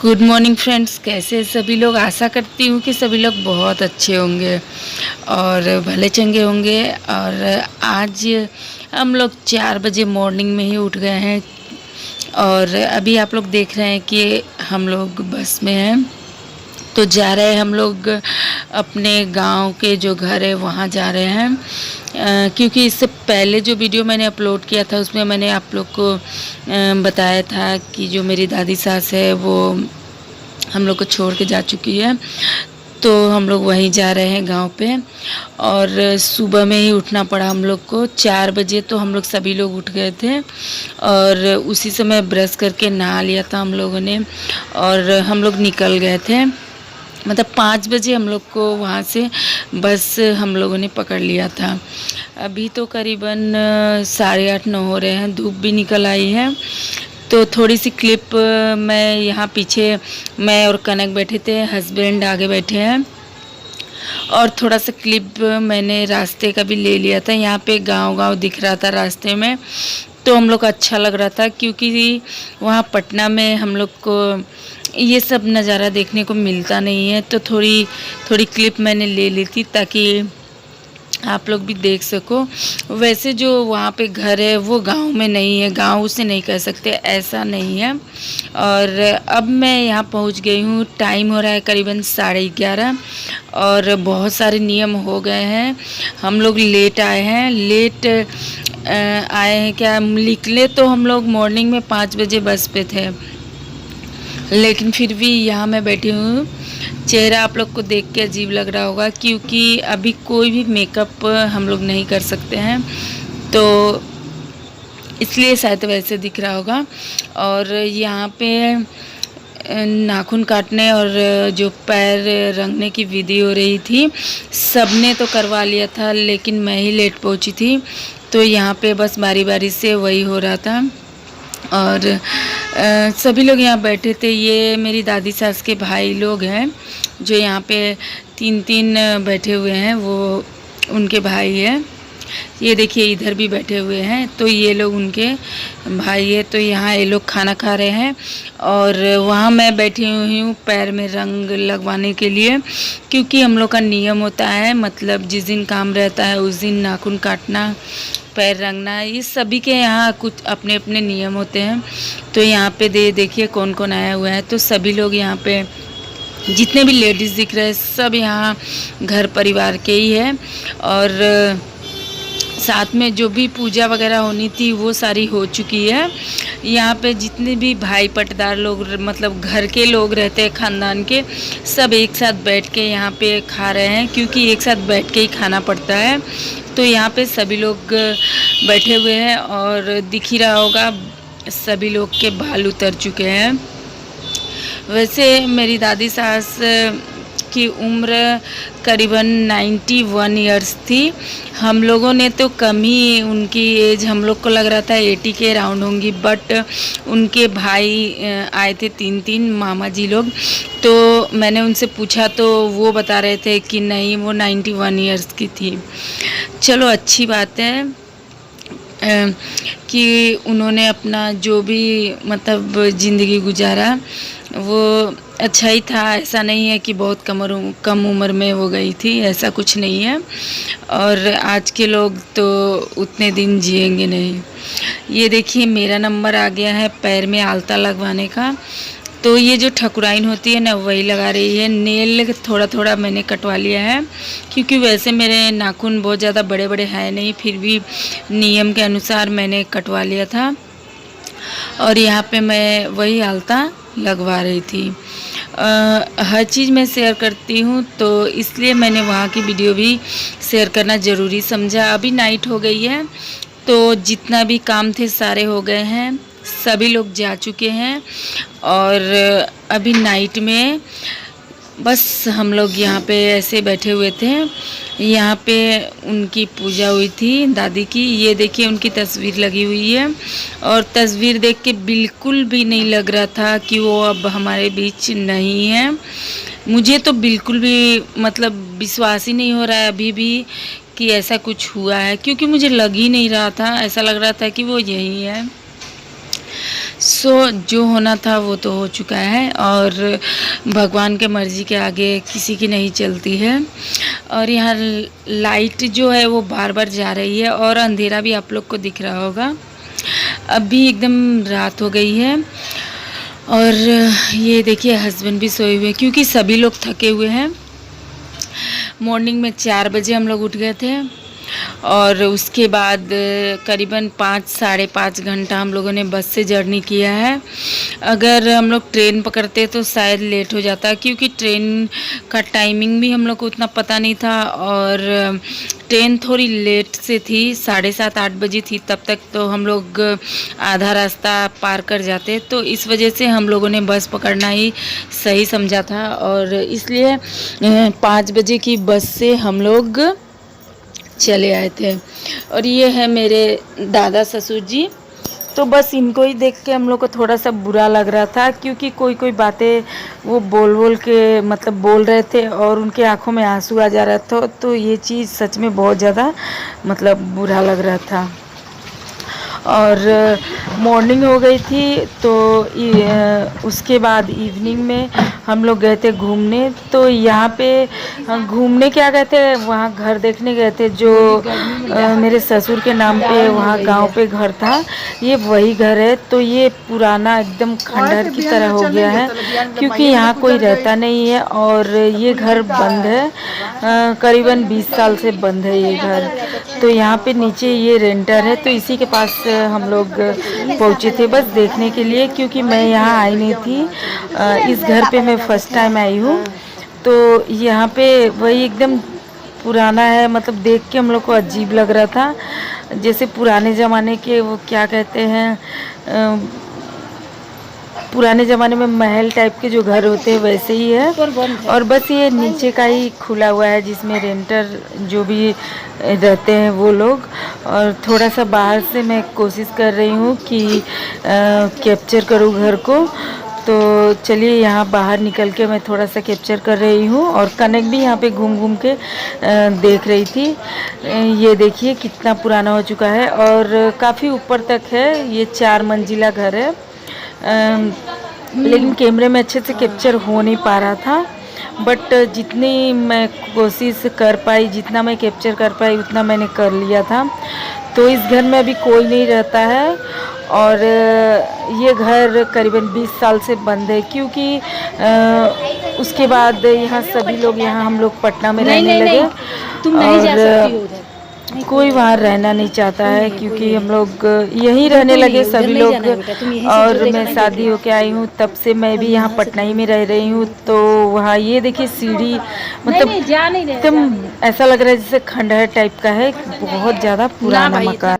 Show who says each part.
Speaker 1: Good morning friends, कैसे हैं सभी लोग। आशा करती हूँ कि सभी लोग बहुत अच्छे होंगे और भले चंगे होंगे। और आज हम लोग 4 बजे मॉर्निंग में ही उठ गए हैं और अभी आप लोग देख रहे हैं कि हम लोग बस में हैं। तो जा रहे हैं हम लोग अपने गांव के जो घर है वहाँ जा रहे हैं। क्योंकि इससे पहले जो वीडियो मैंने अपलोड किया था उसमें मैंने आप लोग को बताया था कि जो मेरी दादी सास है वो हम लोग को छोड़ के जा चुकी है। तो हम लोग वहीं जा रहे हैं गांव पे। और सुबह में ही उठना पड़ा हम लोग को 4 बजे। तो हम लोग सभी लोग उठ गए थे और उसी समय ब्रश करके नहा लिया था हम लोगों ने और हम लोग निकल गए थे। मतलब 5 बजे हम लोग को वहाँ से बस हम लोगों ने पकड़ लिया था। अभी तो करीबन 8:30-9 हो रहे हैं, धूप भी निकल आई है। तो थोड़ी सी क्लिप मैं यहाँ पीछे, मैं और कनक बैठे थे, हस्बैंड आगे बैठे हैं। और थोड़ा सा क्लिप मैंने रास्ते का भी ले लिया था। यहाँ पे गांव दिख रहा था रास्ते में, तो हम लोग को अच्छा लग रहा था क्योंकि वहाँ पटना में हम लोग को ये सब नज़ारा देखने को मिलता नहीं है। तो थोड़ी थोड़ी क्लिप मैंने ले ली थी ताकि आप लोग भी देख सको। वैसे जो वहाँ पे घर है वो गांव में नहीं है, गांव उसे नहीं कह सकते, ऐसा नहीं है। और अब मैं यहाँ पहुँच गई हूँ, टाइम हो रहा है करीबन 11:30 और बहुत सारे नियम हो गए हैं। हम लोग लेट आए हैं, लेट आए हैं क्या, निकले तो हम लोग मॉर्निंग में 5 बजे बस पे थे, लेकिन फिर भी यहाँ मैं बैठी हूँ। चेहरा आप लोग को देख के अजीब लग रहा होगा क्योंकि अभी कोई भी मेकअप हम लोग नहीं कर सकते हैं, तो इसलिए शायद वैसे दिख रहा होगा। और यहाँ पे नाखून काटने और जो पैर रंगने की विधि हो रही थी, सबने तो करवा लिया था लेकिन मैं ही लेट पहुँची थी। तो यहाँ पे बस बारी बारी से वही हो रहा था और सभी लोग यहाँ बैठे थे। ये मेरी दादी सास के भाई लोग हैं जो यहाँ पे 3-3 बैठे हुए हैं, वो उनके भाई हैं। ये देखिए इधर भी बैठे हुए हैं, तो ये लोग उनके भाई है। तो यहाँ ये लोग खाना खा रहे हैं और वहाँ मैं बैठी हुई हूँ पैर में रंग लगवाने के लिए, क्योंकि हम लोग का नियम होता है, मतलब जिस दिन काम रहता है उस दिन नाखून काटना, पैर रंगना, ये सभी के यहाँ कुछ अपने अपने नियम होते हैं। तो यहाँ पे देखिए कौन कौन आया हुआ है। तो सभी लोग यहाँ पे जितने भी लेडीज़ दिख रहे हैं सब यहाँ घर परिवार के ही है। और साथ में जो भी पूजा वगैरह होनी थी वो सारी हो चुकी है। यहाँ पे जितने भी भाई पटदार लोग, मतलब घर के लोग रहते हैं खानदान के, सब एक साथ बैठ के यहाँ पे खा रहे हैं क्योंकि एक साथ बैठ के ही खाना पड़ता है। तो यहाँ पे सभी लोग बैठे हुए हैं और दिख ही रहा होगा सभी लोग के बाल उतर चुके हैं। वैसे मेरी दादी सास की उम्र करीबन 91 इयर्स थी। हम लोगों ने तो कम ही उनकी एज, हम लोग को लग रहा था 80 के राउंड होंगी, बट उनके भाई आए थे 3-3 मामा जी लोग। तो मैंने उनसे पूछा तो वो बता रहे थे कि नहीं, वो 91 इयर्स की थी। चलो अच्छी बात है कि उन्होंने अपना जो भी मतलब ज़िंदगी गुजारा वो अच्छा ही था। ऐसा नहीं है कि बहुत कम उम्र में वो गई थी, ऐसा कुछ नहीं है। और आज के लोग तो उतने दिन जिएंगे नहीं। ये देखिए मेरा नंबर आ गया है पैर में आलता लगवाने का। तो ये जो ठकुराइन होती है ना वही लगा रही है। नेल थोड़ा थोड़ा मैंने कटवा लिया है क्योंकि वैसे मेरे नाखून बहुत ज़्यादा बड़े बड़े हैं नहीं, फिर भी नियम के अनुसार मैंने कटवा लिया था। और यहाँ पे मैं वही आलता लगवा रही थी। हर चीज़ मैं शेयर करती हूँ तो इसलिए मैंने वहाँ की वीडियो भी शेयर करना ज़रूरी समझा। अभी नाइट हो गई है तो जितना भी काम थे सारे हो गए हैं, सभी लोग जा चुके हैं। और अभी नाइट में बस हम लोग यहाँ पे ऐसे बैठे हुए थे। यहाँ पे उनकी पूजा हुई थी दादी की। ये देखिए उनकी तस्वीर लगी हुई है और तस्वीर देख के बिल्कुल भी नहीं लग रहा था कि वो अब हमारे बीच नहीं है। मुझे तो बिल्कुल भी मतलब विश्वास ही नहीं हो रहा है अभी भी कि ऐसा कुछ हुआ है, क्योंकि मुझे लग ही नहीं रहा था, ऐसा लग रहा था कि वो यही है। जो होना था वो तो हो चुका है और भगवान के मर्ज़ी के आगे किसी की नहीं चलती है। और यहाँ लाइट जो है वो बार बार जा रही है और अंधेरा भी आप लोग को दिख रहा होगा। अभी एकदम रात हो गई है और ये देखिए हस्बैंड भी सोए हुए क्योंकि सभी लोग थके हुए हैं। मॉर्निंग में 4 बजे हम लोग उठ गए थे और उसके बाद करीबन 5-5.5 घंटा हम लोगों ने बस से जर्नी किया है। अगर हम लोग ट्रेन पकड़ते तो शायद लेट हो जाता क्योंकि ट्रेन का टाइमिंग भी हम लोग को उतना पता नहीं था और ट्रेन थोड़ी लेट से थी, 7:30-8 बजे थी। तब तक तो हम लोग आधा रास्ता पार कर जाते, तो इस वजह से हम लोगों ने बस पकड़ना ही सही समझा था और इसलिए 5 बजे की बस से हम लोग चले आए थे। और ये है मेरे दादा ससुर जी, तो बस इनको ही देख के हम लोग को थोड़ा सा बुरा लग रहा था क्योंकि कोई बातें वो बोल के मतलब बोल रहे थे और उनके आंखों में आंसू आ जा रहा था। तो ये चीज़ सच में बहुत ज़्यादा मतलब बुरा लग रहा था। और मॉर्निंग हो गई थी तो उसके बाद इवनिंग में हम लोग गए थे घूमने। तो यहाँ पे घूमने क्या गए थे, वहाँ घर देखने गए थे जो मेरे ससुर के नाम पे वहाँ गांव पे घर था। ये वही घर है। तो ये पुराना एकदम खंडहर की तरह हो गया है क्योंकि यहाँ कोई रहता नहीं है और ये घर बंद है, करीबन 20 साल से बंद है ये घर। तो यहाँ पे नीचे ये रेंटर है, तो इसी के पास हम लोग पहुँचे थे बस देखने के लिए क्योंकि मैं यहाँ आई नहीं थी। इस घर पे मैं फ़र्स्ट टाइम आई हूँ। तो यहाँ पे वही एकदम पुराना है, मतलब देख के हम लोग को अजीब लग रहा था, जैसे पुराने ज़माने के वो क्या कहते हैं, पुराने ज़माने में महल टाइप के जो घर होते हैं वैसे ही है। और बस ये नीचे का ही खुला हुआ है जिसमें रेंटर जो भी रहते हैं वो लोग। और थोड़ा सा बाहर से मैं कोशिश कर रही हूँ कि कैप्चर करूँ घर को। तो चलिए यहाँ बाहर निकल के मैं थोड़ा सा कैप्चर कर रही हूँ और कनक भी यहाँ पे घूम घूम के देख रही थी। ये देखिए कितना पुराना हो चुका है और काफ़ी ऊपर तक है। ये 4 मंजिला घर है, लेकिन कैमरे में अच्छे से कैप्चर हो नहीं पा रहा था। बट जितनी मैं कोशिश कर पाई, जितना मैं कैप्चर कर पाई उतना मैंने कर लिया था। तो इस घर में अभी कोई नहीं रहता है और ये घर करीबन 20 साल से बंद है क्योंकि उसके बाद यहाँ सभी लोग, यहाँ हम लोग पटना में रहने लगे। तुम नहीं जा सकती हो उधर, कोई वहाँ रहना नहीं चाहता है क्योंकि हम लोग यहीं रहने लगे सभी लोग। और मैं शादी होके आई हूँ तब से मैं भी यहाँ पटना ही में रह रही हूँ। तो वहाँ ये देखिए सीढ़ी, मतलब एकदम ऐसा लग रहा है जैसे खंडहर टाइप का है, बहुत ज़्यादा पुराना मकान।